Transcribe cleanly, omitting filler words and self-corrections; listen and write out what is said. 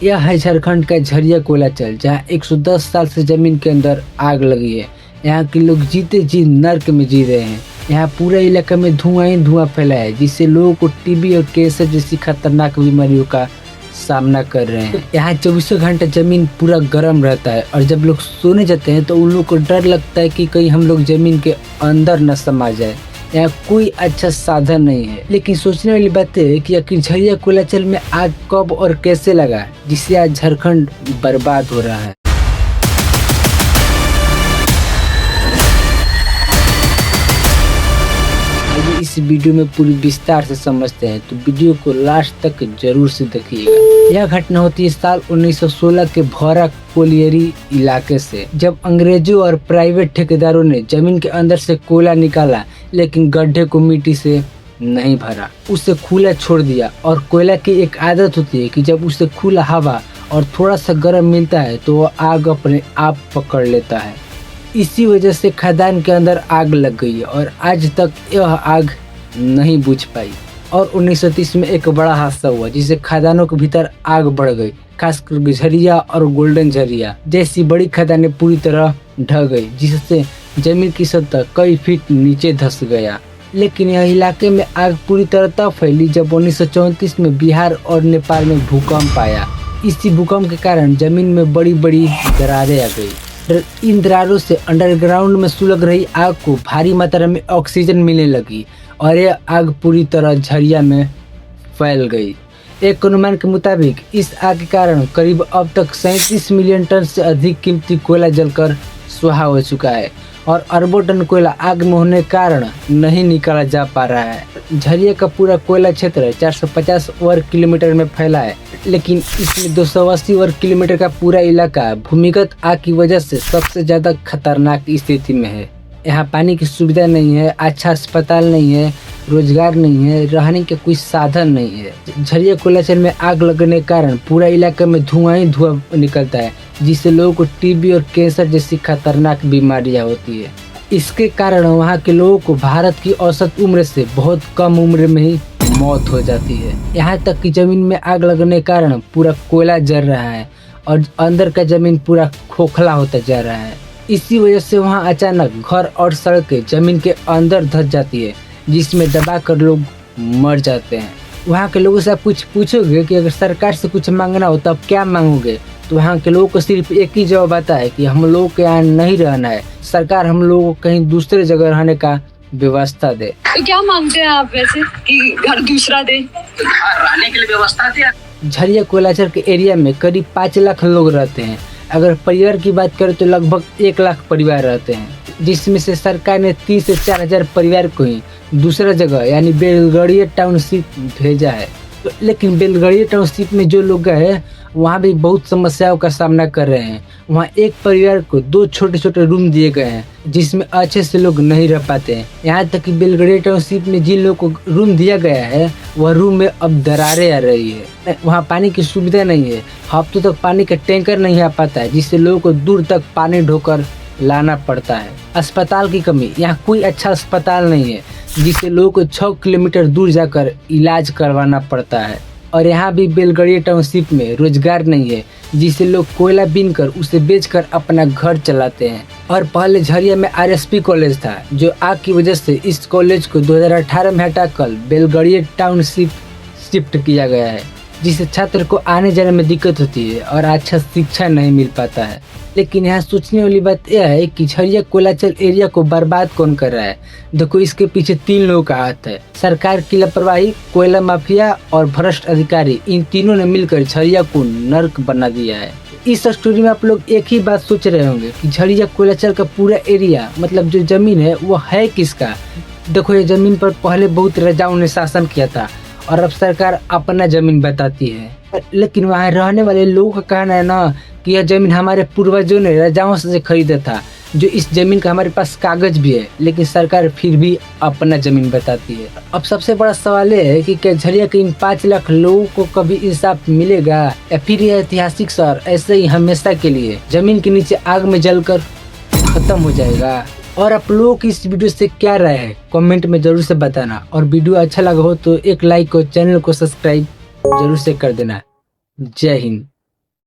यह है झारखंड का झरिया कोयलाचल, जहाँ 110 साल से जमीन के अंदर आग लगी है। यहाँ के लोग जीते जी नर्क में जी रहे हैं। यहाँ पूरा इलाका में धुआं ही धुआं फैला है, जिससे लोगों को टीबी और कैंसर जैसी खतरनाक बीमारियों का सामना कर रहे हैं। यहाँ 24 घंटा जमीन पूरा गर्म रहता है और जब लोग सोने जाते हैं तो उन लोगों को डर लगता है कि कहीं हम लोग जमीन के अंदर न समा जाए। यहाँ कोई अच्छा साधन नहीं है। लेकिन सोचने वाली बात है कि आखिर झरिया कोयलाचल में आग कब और कैसे लगा, जिससे आज झारखंड बर्बाद हो रहा है। आइए इस वीडियो में पूरी विस्तार से समझते हैं, तो वीडियो को लास्ट तक जरूर से देखिएगा। यह घटना होती है साल 1916 के भौरा कोलियरी इलाके से, जब अंग्रेजों और प्राइवेट ठेकेदारों ने जमीन के अंदर से कोयला निकाला, लेकिन गड्ढे को मिट्टी से नहीं भरा, उसे खुला छोड़ दिया। और कोयला की एक आदत होती है कि जब उसे खुला हवा और थोड़ा सा गर्म मिलता है तो वह आग अपने आप पकड़ लेता है। इसी वजह से खदान के अंदर आग लग गई और आज तक यह आग नहीं बुझ पाई। और 1930 में एक बड़ा हादसा हुआ, जिससे खदानों के भीतर आग बढ़ गई। खासकर झरिया और गोल्डन झरिया जैसी बड़ी खदानें पूरी तरह ढह गई, जिससे जमीन की सतह कई फीट नीचे धंस गया। लेकिन यह इलाके में आग पूरी तरह तब फैली जब 1934 में बिहार और नेपाल में भूकंप आया। इसी भूकंप के कारण जमीन में बड़ी बड़ी दरारें आ गई। इन दरारों से अंडरग्राउंड में सुलग रही आग को भारी मात्रा में ऑक्सीजन मिलने लगी और यह आग पूरी तरह झरिया में फैल गई। एक अनुमान के मुताबिक इस आग के कारण करीब अब तक 37 मिलियन टन से अधिक कीमती कोयला जलकर सुहा हो चुका है और अरबों टन कोयला आग में होने के कारण नहीं निकाला जा पा रहा है। झरिया का पूरा कोयला क्षेत्र 450 वर्ग किलोमीटर में फैला है, लेकिन इसमें 280 वर्ग किलोमीटर का पूरा इलाका भूमिगत आग की वजह से सबसे ज्यादा खतरनाक स्थिति में है। यहाँ पानी की सुविधा नहीं है, अच्छा अस्पताल नहीं है, रोजगार नहीं है, रहने के कोई साधन नहीं है। झरिया कोयलाचल में आग लगने के कारण पूरा इलाके में धुआं ही धुआं निकलता है, जिससे लोगों को टीबी और कैंसर जैसी खतरनाक बीमारियां होती है। इसके कारण वहाँ के लोगों को भारत की औसत उम्र से बहुत कम उम्र में ही मौत हो जाती है। यहाँ तक कि जमीन में आग लगने के कारण पूरा कोयला जल रहा है और अंदर का जमीन पूरा खोखला होता जा रहा है। इसी वजह से वहाँ अचानक घर और सड़कें जमीन के अंदर धंस जाती है, जिसमें दबा कर लोग मर जाते हैं। वहाँ के लोगों से आप कुछ पूछोगे कि अगर सरकार से कुछ मांगना हो तो आप क्या मांगोगे, तो वहाँ के लोगों को सिर्फ एक ही जवाब आता है कि हम लोगों के यहाँ नहीं रहना है, सरकार हम लोगों को कहीं दूसरे जगह रहने का व्यवस्था दे। तो क्या मांगते हैं आप वैसे कि घर दूसरा दे, रहने के लिए व्यवस्था दे? झरिया कोयलाचल के एरिया में करीब 5 लाख लोग रहते हैं। अगर परिवार की बात करें तो लगभग 1 लाख परिवार रहते हैं, जिसमें से सरकार ने 3 से 4 हजार परिवार को ही दूसरा जगह यानी बेलगड़िया टाउनशिप भेजा है। लेकिन बेलगड़िया टाउनशिप में जो लोग गए वहाँ भी बहुत समस्याओं का सामना कर रहे हैं। वहाँ एक परिवार को 2 छोटे छोटे रूम दिए गए हैं, जिसमें अच्छे से लोग नहीं रह पाते हैं। यहाँ तक कि बेलगड़िया टाउनशिप में जिन लोगों को रूम दिया गया है वह रूम में अब दरारें आ रही है। वहाँ पानी की सुविधा नहीं है, हफ्तों तक पानी का टैंकर नहीं आ पाता है, जिससे लोगों को दूर तक पानी ढोकर लाना पड़ता है। अस्पताल की कमी, यहाँ कोई अच्छा अस्पताल नहीं है, जिससे लोगों को 6 किलोमीटर दूर जाकर इलाज करवाना पड़ता है। और यहाँ भी बेलगड़िया टाउनशिप में रोजगार नहीं है, जिससे लोग कोयला बीनकर उसे बेचकर अपना घर चलाते हैं। और पहले झरिया में आरएसपी कॉलेज था, जो आग की वजह से इस कॉलेज को 2018 में हटाकर बेलगड़िया टाउनशिप शिफ्ट किया गया है, जिससे छात्र को आने जाने में दिक्कत होती है और अच्छा शिक्षा नहीं मिल पाता है। लेकिन यहाँ सोचने वाली बात यह है कि झरिया कोयलाचल एरिया को बर्बाद कौन कर रहा है। देखो, इसके पीछे 3 लोगों का हाथ है। सरकार की लापरवाही, कोयला माफिया और भ्रष्ट अधिकारी, इन तीनों ने मिलकर झरिया को नर्क बना दिया है। इस स्टोरी में आप लोग एक ही बात सोच रहे होंगे कि झरिया कोयलाचल का पूरा एरिया मतलब जो जमीन है वो है किसका। देखो, ये जमीन पर पहले बहुत राजाओं ने शासन किया था और अब सरकार अपना जमीन बताती है। लेकिन वहाँ रहने वाले लोगों का कहना है ना कि यह जमीन हमारे पूर्वजों ने राजाओं से खरीदा था, जो इस जमीन का हमारे पास कागज भी है, लेकिन सरकार फिर भी अपना जमीन बताती है। अब सबसे बड़ा सवाल ये है कि क्या झरिया के इन 5 लाख लोगों को कभी इंसाफ मिलेगा, या फिर यह ऐतिहासिक शहर ऐसे ही हमेशा के लिए जमीन के नीचे आग में जलकर खत्म हो जाएगा। और आप लोगों की इस वीडियो से क्या राय है कमेंट में जरूर से बताना। और वीडियो अच्छा लगा हो तो एक लाइक और चैनल को सब्सक्राइब जरूर से कर देना। जय हिंद।